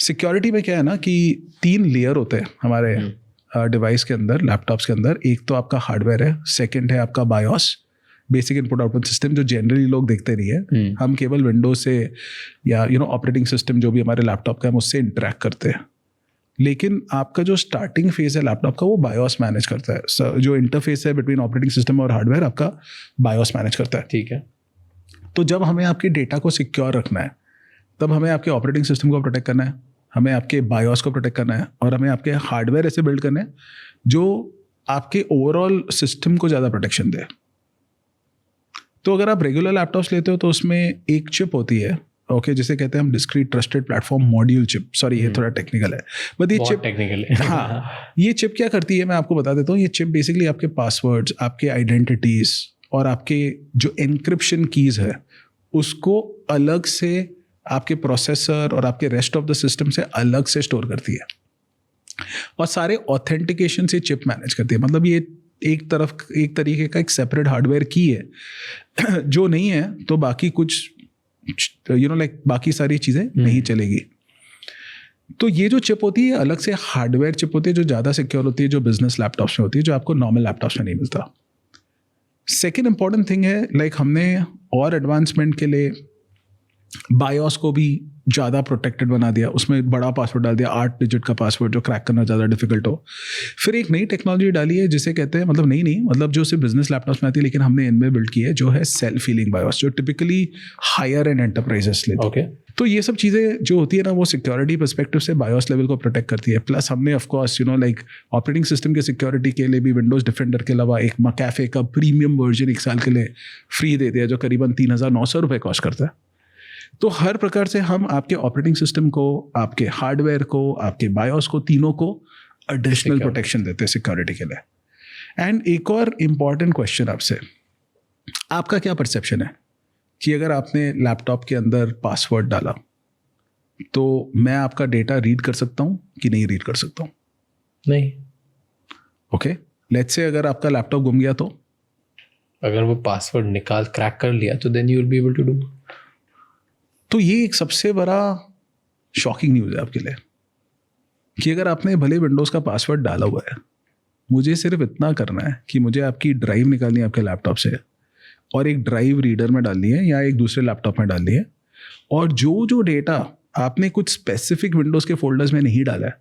Security में क्या है ना कि 3 लेयर होते हैं हमारे डिवाइस के अंदर, लैपटॉप्स के अंदर। एक तो आपका हार्डवेयर है, सेकंड है आपका BIOS, basic input output system, जो जनरली लोग देखते नहीं है। हम केवल विंडोज से या ऑपरेटिंग सिस्टम जो भी हमारे लैपटॉप का है उससे इंटरेक्ट करते हैं। लेकिन आपका जो स्टार्टिंग फेज है लैपटॉप का वो बायोस मैनेज करता है। जो इंटरफेस है बिटवीन ऑपरेटिंग सिस्टम और हार्डवेयर आपका बायोस मैनेज करता है। ठीक है। तो जब हमें आपके डेटा को सिक्योर रखना है तब हमें आपके ऑपरेटिंग सिस्टम को प्रोटेक्ट करना है, हमें आपके बायोस को प्रोटेक्ट करना है, और हमें आपके हार्डवेयर ऐसे बिल्ड करने हैं जो आपके ओवरऑल सिस्टम को ज़्यादा प्रोटेक्शन दे। तो अगर आप रेगुलर लैपटॉप्स लेते हो तो उसमें एक चिप होती है, ओके, जिसे कहते हैं हम discrete trusted platform module chip. Sorry ये थोड़ा टेक्निकल है, बट ये चिप टेक्निकल है। हाँ, ये चिप क्या करती है मैं आपको बता देता हूँ। ये चिप बेसिकली आपके पासवर्ड्स, आपके आइडेंटिटीज और आपके जो एनक्रिप्शन कीज है उसको अलग से आपके प्रोसेसर और आपके रेस्ट ऑफ द सिस्टम से अलग से स्टोर करती है, और सारे ऑथेंटिकेशन से चिप मैनेज करती है। मतलब ये एक तरीके का एक सेपरेट हार्डवेयर की है जो नहीं है तो बाकी कुछ बाकी सारी चीज़ें नहीं चलेगी। तो ये जो चिप होती है अलग से हार्डवेयर चिप होती है जो ज़्यादा सिक्योर होती है, जो बिजनेस लैपटॉप्स में होती है, जो आपको नॉर्मल लैपटॉप्स में नहीं मिलता। सेकेंड इंपॉर्टेंट थिंग है, लाइक हमने और एडवांसमेंट के लिए बायोस को भी ज़्यादा प्रोटेक्टेड बना दिया, उसमें बड़ा पासवर्ड डाल दिया, 8 डिजिट का पासवर्ड जो क्रैक करना ज़्यादा डिफिकल्ट हो। फिर एक नई टेक्नोलॉजी डाली है जिसे कहते हैं, मतलब मतलब जो सिर्फ बिजनेस लैपटॉप्स में आती है लेकिन हमने इनमें बिल्ड की है, जो है सेल्फ हीलिंग बायोस, जो टिपिकली हायर एंड एंटरप्राइजेस लेते हैं। ओके। तो ये सब चीज़ें जो होती है ना वो सिक्योरिटी पर्सपेक्टिव से बायोस लेवल को प्रोटेक्ट करती है। प्लस हमने ऑफ कोर्स ऑपरेटिंग सिस्टम के सिक्योरिटी के लिए भी विंडोज डिफेंडर के अलावा एक McAfee का प्रीमियम वर्जन 1 साल के लिए फ्री दे दिया, जो करीबन 3,900 रुपये कॉस्ट करता है। तो हर प्रकार से हम आपके ऑपरेटिंग सिस्टम को, आपके हार्डवेयर को, आपके बायोस को, तीनों को एडिशनल प्रोटेक्शन देते हैं सिक्योरिटी के लिए। एंड एक और इम्पॉर्टेंट क्वेश्चन आपसे, आपका क्या परसेप्शन है कि अगर आपने लैपटॉप के अंदर पासवर्ड डाला तो मैं आपका डेटा रीड कर सकता हूँ कि नहीं रीड कर सकता हूँ? नहीं। ओके, लेट्स से अगर आपका लैपटॉप गुम गया तो? अगर वो पासवर्ड निकाल क्रैक कर लिया तो then you will be able to do. तो ये एक सबसे बड़ा शॉकिंग न्यूज़ है आपके लिए कि अगर आपने भले विंडोज़ का पासवर्ड डाला हुआ है, मुझे सिर्फ इतना करना है कि मुझे आपकी ड्राइव निकालनी है आपके लैपटॉप से और एक ड्राइव रीडर में डालनी है या एक दूसरे लैपटॉप में डालनी है, और जो डेटा आपने कुछ स्पेसिफिक विंडोज़ के फोल्डर्स में नहीं डाला है,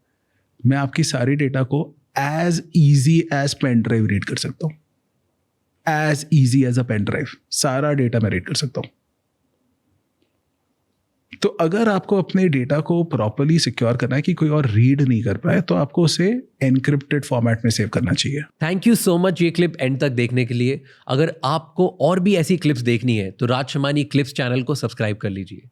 मैं आपकी सारी डेटा को as easy as pen drive read कर सकता हूँ। As easy as a pen drive सारा डेटा मैं रीड कर सकता हूँ। तो अगर आपको अपने डेटा को प्रॉपर्ली सिक्योर करना है कि कोई और रीड नहीं कर पाए, तो आपको उसे एनक्रिप्टेड फॉर्मेट में सेव करना चाहिए। थैंक यू सो मच ये क्लिप एंड तक देखने के लिए। अगर आपको और भी ऐसी क्लिप्स देखनी है तो राज शमानी क्लिप्स चैनल को सब्सक्राइब कर लीजिए।